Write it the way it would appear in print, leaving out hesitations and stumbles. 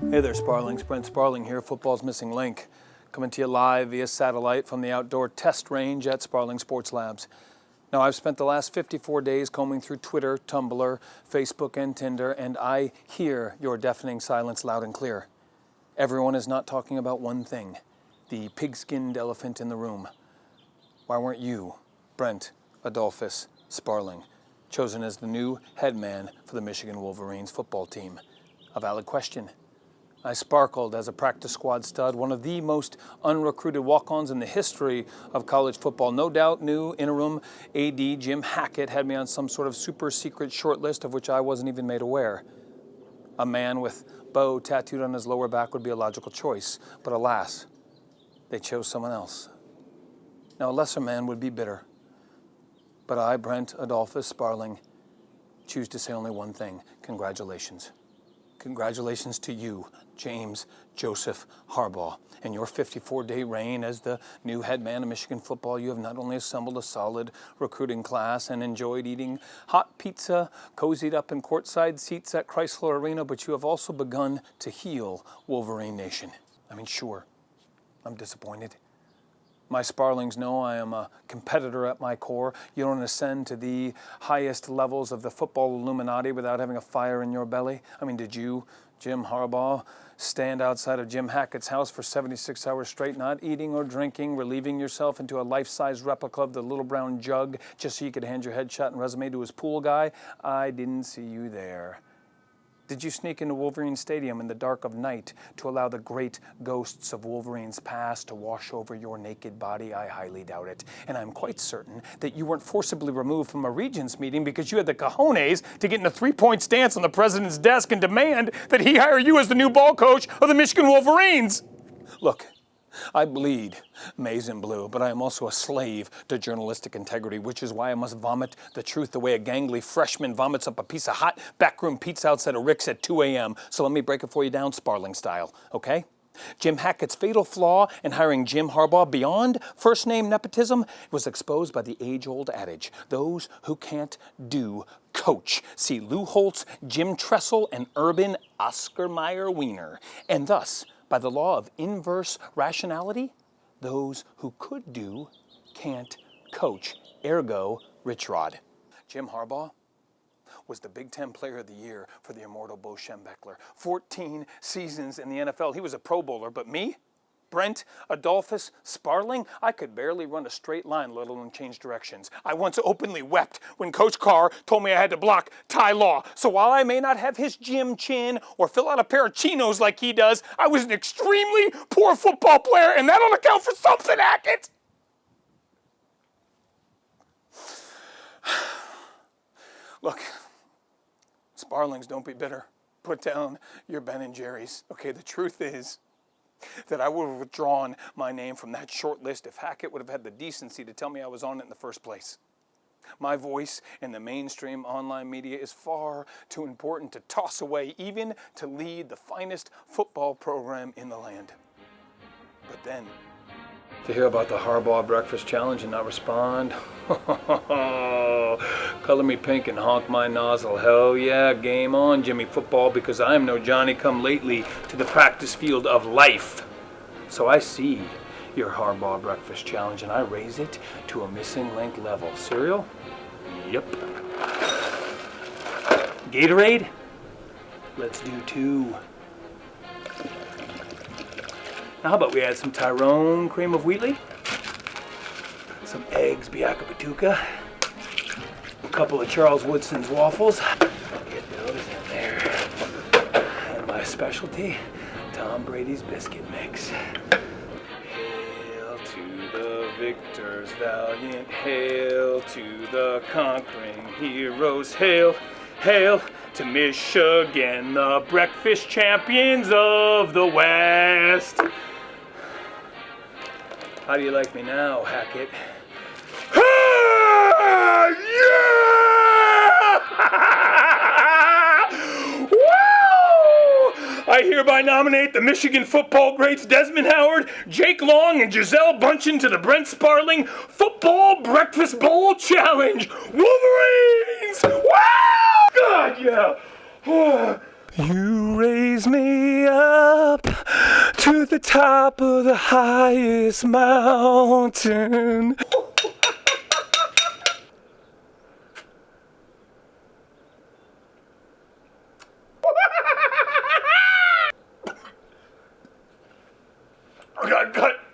Hey there, Sparlings. Brent Sparling here, football's missing link. Coming to you live via satellite from the outdoor test range at Sparling Sports Labs. Now, I've spent the last 54 days combing through Twitter, Tumblr, Facebook, and Tinder, and I hear your deafening silence loud and clear. Everyone is not talking about one thing, the pig-skinned elephant in the room. Why weren't you, Brent Adolphus Sparling, chosen as the new head man for the Michigan Wolverines football team? A valid question. I sparkled as a practice squad stud, one of the most unrecruited walk-ons in the history of college football. No doubt new interim AD Jim Hackett had me on some sort of super secret short list of which I wasn't even made aware. A man with bow tattooed on his lower back would be a logical choice, but alas, they chose someone else. Now, a lesser man would be bitter, but I, Brent Adolphus Sparling, choose to say only one thing: congratulations. Congratulations to you, James Joseph Harbaugh. In your 54-day reign as the new head man of Michigan football, you have not only assembled a solid recruiting class and enjoyed eating hot pizza, cozied up in courtside seats at Chrysler Arena, but you have also begun to heal Wolverine Nation. I mean, sure, I'm disappointed. My Sparlings know I am a competitor at my core. You don't ascend to the highest levels of the football Illuminati without having a fire in your belly. I mean, did you, Jim Harbaugh, stand outside of Jim Hackett's house for 76 hours straight, not eating or drinking, relieving yourself into a life-size replica of the little brown jug just so you could hand your headshot and resume to his pool guy? I didn't see you there. Did you sneak into Wolverine Stadium in the dark of night to allow the great ghosts of Wolverine's past to wash over your naked body? I highly doubt it. And I'm quite certain that you weren't forcibly removed from a regents meeting because you had the cojones to get in a three-point stance on the president's desk and demand that he hire you as the new ball coach of the Michigan Wolverines. Look, I bleed maize and blue, but I am also a slave to journalistic integrity, which is why I must vomit the truth the way a gangly freshman vomits up a piece of hot backroom pizza outside of Rick's at 2 a.m. So let me break it for you down Sparling style, okay? Jim Hackett's fatal flaw in hiring Jim Harbaugh beyond first-name nepotism was exposed by the age-old adage, those who can't do coach. See Lou Holtz, Jim Tressel, and Urban Oscar Mayer Wiener. And thus, by the law of inverse rationality, those who could do can't coach. Ergo, Rich Rod. Jim Harbaugh was the Big Ten Player of the Year for the immortal Bo Schembechler. 14 seasons in the NFL. He was a Pro Bowler, but me, Brent Adolphus Sparling, I could barely run a straight line, let alone change directions. I once openly wept when Coach Carr told me I had to block Ty Law. So while I may not have his gym chin or fill out a pair of chinos like he does, I was an extremely poor football player, and that'll account for something, Hackett. Look, Sparlings, don't be bitter. Put down your Ben and Jerry's. Okay, the truth is that I would have withdrawn my name from that short list if Hackett would have had the decency to tell me I was on it in the first place. My voice in the mainstream online media is far too important to toss away, even to lead the finest football program in the land. But then, to hear about the Harbaugh Breakfast Challenge and not respond? Color me pink and honk my nozzle. Hell yeah, game on, Jimmy Football, because I'm no Johnny-come-lately to the practice field of life. So I see your Harbaugh Breakfast Challenge and I raise it to a missing link level. Cereal? Yep. Gatorade? Let's do 2. Now, how about we add some Tyrone cream of Wheatley, some eggs Bianca Batuka, a couple of Charles Woodson's waffles. Get those in there. And my specialty, Tom Brady's biscuit mix. Hail to the victors valiant, hail to the conquering heroes, hail, hail to Michigan, the breakfast champions of the West. How do you like me now, Hackett? Ah, yeah! Woo! I hereby nominate the Michigan football greats Desmond Howard, Jake Long, and Giselle Bundchen to the Brent Sparling Football Breakfast Bowl Challenge. Wolverines! Wow! God, yeah! You raise me up. to the top of the highest mountain. Cut.